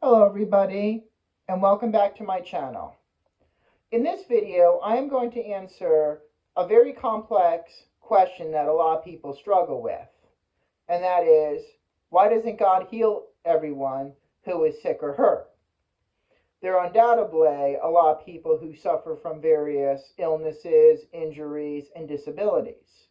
Hello everybody, and welcome back to my channel. In this video, I am going to answer a very complex question that a lot of people struggle with, and that is, why doesn't God heal everyone who is sick or hurt? There are undoubtedly a lot of people who suffer from various illnesses, injuries, and disabilities.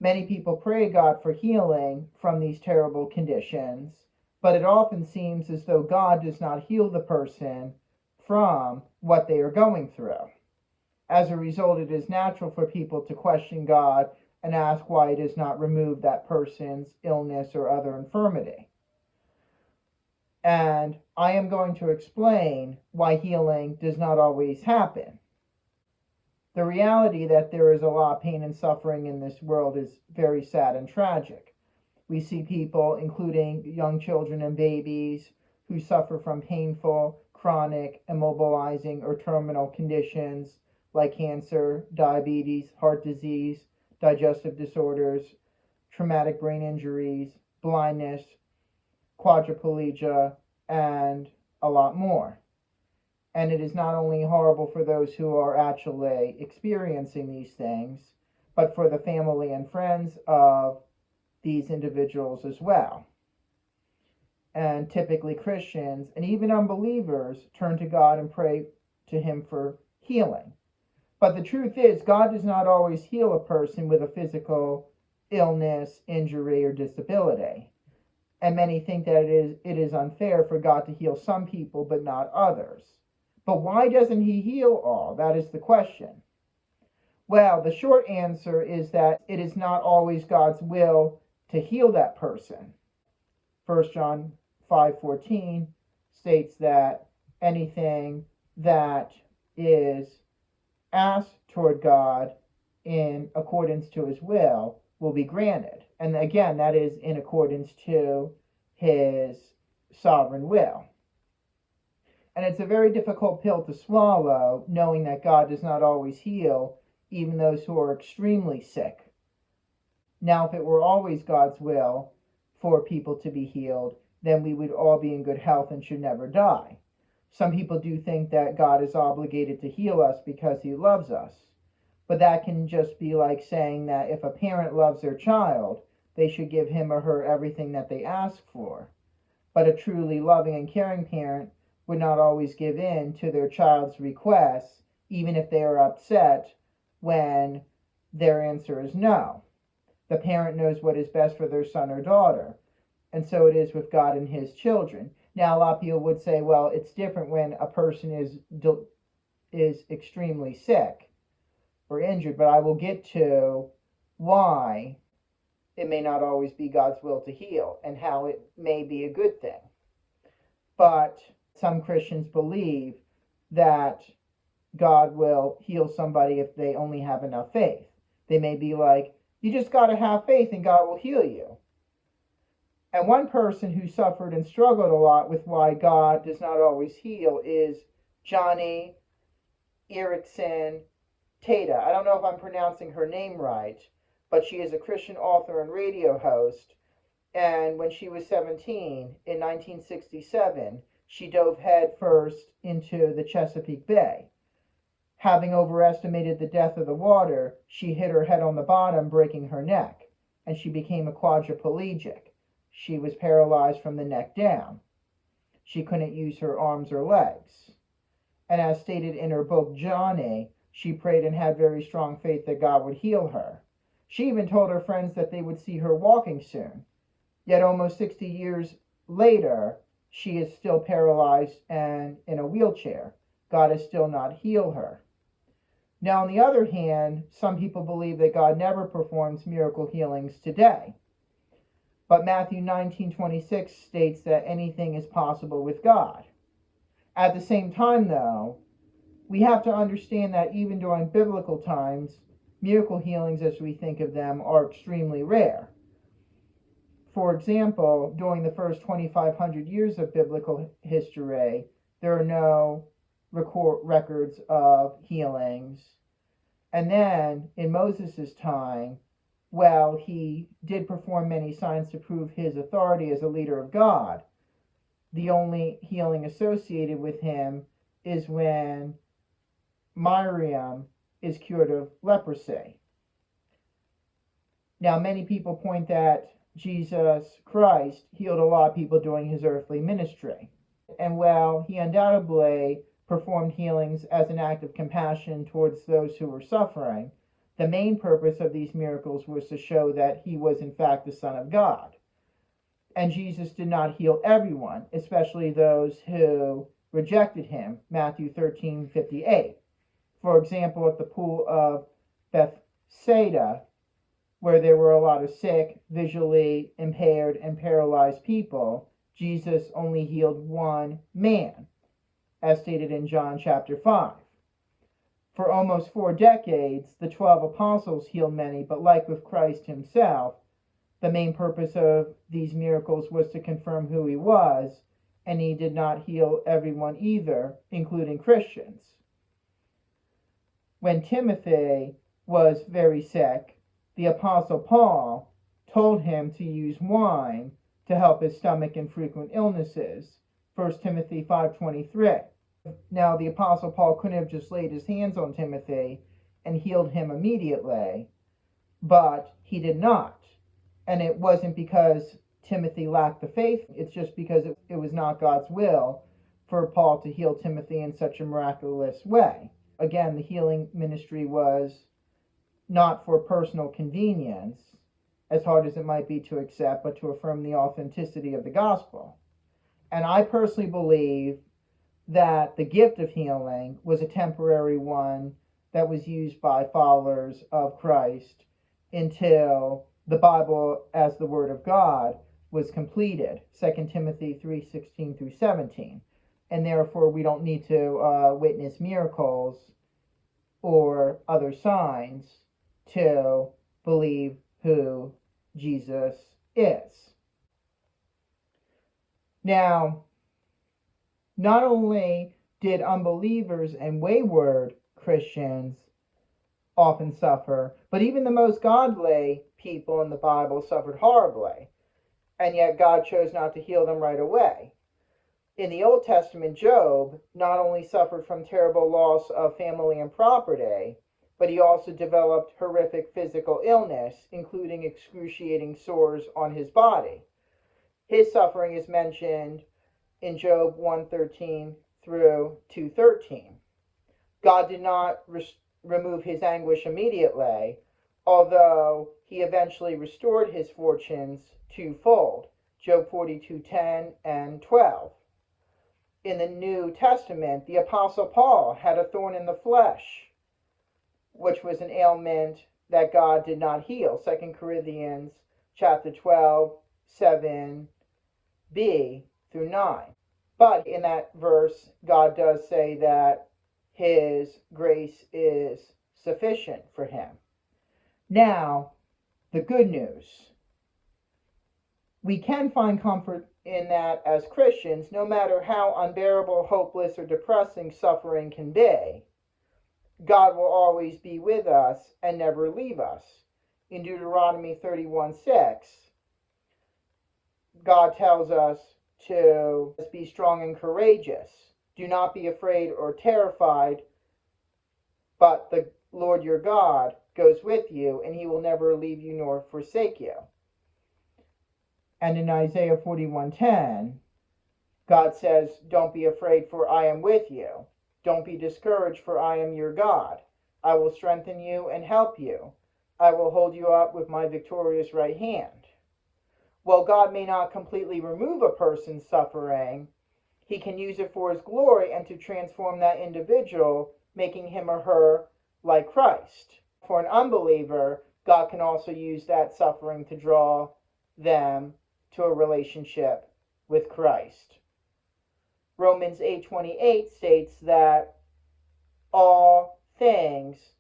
Many people pray God for healing from these terrible conditions, but it often seems as though God does not heal the person from what they are going through. As a result, it is natural for people to question God and ask why He does not remove that person's illness or other infirmity. And I am going to explain why healing does not always happen. The reality that there is a lot of pain and suffering in this world is very sad and tragic. We see people, including young children and babies, who suffer from painful, chronic, immobilizing, or terminal conditions like cancer, diabetes, heart disease, digestive disorders, traumatic brain injuries, blindness, quadriplegia, and a lot more. And it is not only horrible for those who are actually experiencing these things, but for the family and friends of these individuals as well. And typically Christians and even unbelievers turn to God and pray to Him for healing. But the truth is, God does not always heal a person with a physical illness, injury, or disability. And many think that it is unfair for God to heal some people but not others. But why doesn't He heal all? That is the question. Well, the short answer is that it is not always God's will to heal that person. 1 John 5:14 states that anything that is asked toward God in accordance to His will be granted. And again, that is in accordance to His sovereign will. And it's a very difficult pill to swallow, knowing that God does not always heal even those who are extremely sick. Now, if it were always God's will for people to be healed, then we would all be in good health and should never die. Some people do think that God is obligated to heal us because He loves us. But that can just be like saying that if a parent loves their child, they should give him or her everything that they ask for. But a truly loving and caring parent would not always give in to their child's requests, even if they are upset when their answer is no. The parent knows what is best for their son or daughter, and so it is with God and His children. Now, a lot of people would say, well, it's different when a person is extremely sick or injured, but I will get to why it may not always be God's will to heal and how it may be a good thing. But some Christians believe that God will heal somebody if they only have enough faith. They may be like, you just got to have faith and God will heal you. And one person who suffered and struggled a lot with why God does not always heal is Johnny Erickson Tata. I don't know if I'm pronouncing her name right, but she is a Christian author and radio host. And when she was 17 in 1967, she dove headfirst into the Chesapeake Bay. Having overestimated the depth of the water, she hit her head on the bottom, breaking her neck, and she became a quadriplegic. She was paralyzed from the neck down. She couldn't use her arms or legs. And as stated in her book, Johnny, she prayed and had very strong faith that God would heal her. She even told her friends that they would see her walking soon. Yet almost 60 years later, she is still paralyzed and in a wheelchair. God has still not healed her. Now, on the other hand, some people believe that God never performs miracle healings today. But Matthew 19:26 states that anything is possible with God. At the same time, though, we have to understand that even during biblical times, miracle healings as we think of them are extremely rare. For example, during the first 2,500 years of biblical history, there are no records of healings. And then in Moses' time, well, he did perform many signs to prove his authority as a leader of God, the only healing associated with him is when Miriam is cured of leprosy. Now, many people point that Jesus Christ healed a lot of people during his earthly ministry. And while he undoubtedly performed healings as an act of compassion towards those who were suffering, the main purpose of these miracles was to show that he was in fact the Son of God. And Jesus did not heal everyone, especially those who rejected him, Matthew 13:58. For example, at the pool of Bethsaida, where there were a lot of sick, visually impaired, and paralyzed people, Jesus only healed one man, as stated in John chapter 5. For almost 4 decades, the 12 apostles healed many, but like with Christ himself, the main purpose of these miracles was to confirm who he was, and he did not heal everyone either, including Christians. When Timothy was very sick, the apostle Paul told him to use wine to help his stomach in frequent illnesses, 1 Timothy 5:23. Now, the apostle Paul couldn't have just laid his hands on Timothy and healed him immediately, but he did not. And it wasn't because Timothy lacked the faith, it's just because it was not God's will for Paul to heal Timothy in such a miraculous way. Again, the healing ministry was not for personal convenience, as hard as it might be to accept, but to affirm the authenticity of the gospel. And I personally believe that the gift of healing was a temporary one that was used by followers of Christ until the Bible as the Word of God was completed, 2 Timothy 3:16 through 17. And therefore, we don't need to witness miracles or other signs to believe who Jesus is. Now, not only did unbelievers and wayward Christians often suffer, but even the most godly people in the Bible suffered horribly, and yet God chose not to heal them right away. In the Old Testament, Job not only suffered from terrible loss of family and property, but he also developed horrific physical illness, including excruciating sores on his body. His suffering is mentioned in Job 1:13 through 2:13. God did not remove his anguish immediately, although he eventually restored his fortunes twofold, Job 42:10 and 12. In the New Testament, the Apostle Paul had a thorn in the flesh, which was an ailment that God did not heal, 2 Corinthians chapter 12, 7b through 9. But in that verse, God does say that his grace is sufficient for him. Now, the good news. We can find comfort in that as Christians, no matter how unbearable, hopeless, or depressing suffering can be, God will always be with us and never leave us. In Deuteronomy 31:6, God tells us to be strong and courageous. Do not be afraid or terrified, but the Lord your God goes with you, and he will never leave you nor forsake you. And in Isaiah 41:10, God says, don't be afraid, for I am with you. Don't be discouraged, for I am your God. I will strengthen you and help you. I will hold you up with my victorious right hand. While God may not completely remove a person's suffering, he can use it for his glory and to transform that individual, making him or her like Christ. For an unbeliever, God can also use that suffering to draw them to a relationship with Christ. Romans 8:28 states that in all things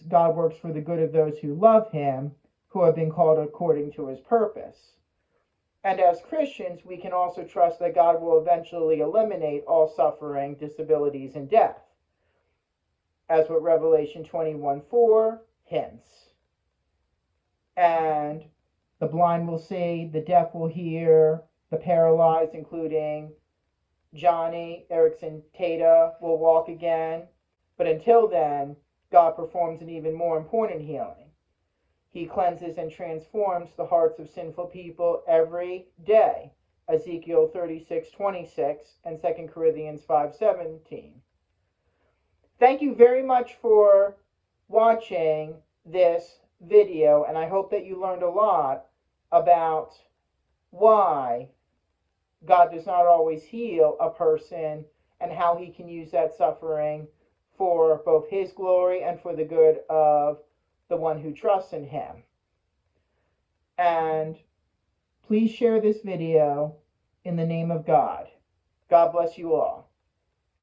God works for the good of those who love him, who have been called according to his purpose. And as Christians, we can also trust that God will eventually eliminate all suffering, disabilities, and death, as what Revelation 21:4 hints. And The blind will see, the deaf will hear, the paralyzed, including Johnny Erickson Tata, will walk again. But until then, God performs an even more important healing. He cleanses and transforms the hearts of sinful people every day. Ezekiel 36:26 and 2 Corinthians 5:17. Thank you very much for watching this video, and I hope that you learned a lot about why God does not always heal a person and how he can use that suffering for both his glory and for the good of the one who trusts in him. And please share this video in the name of God. God bless you all.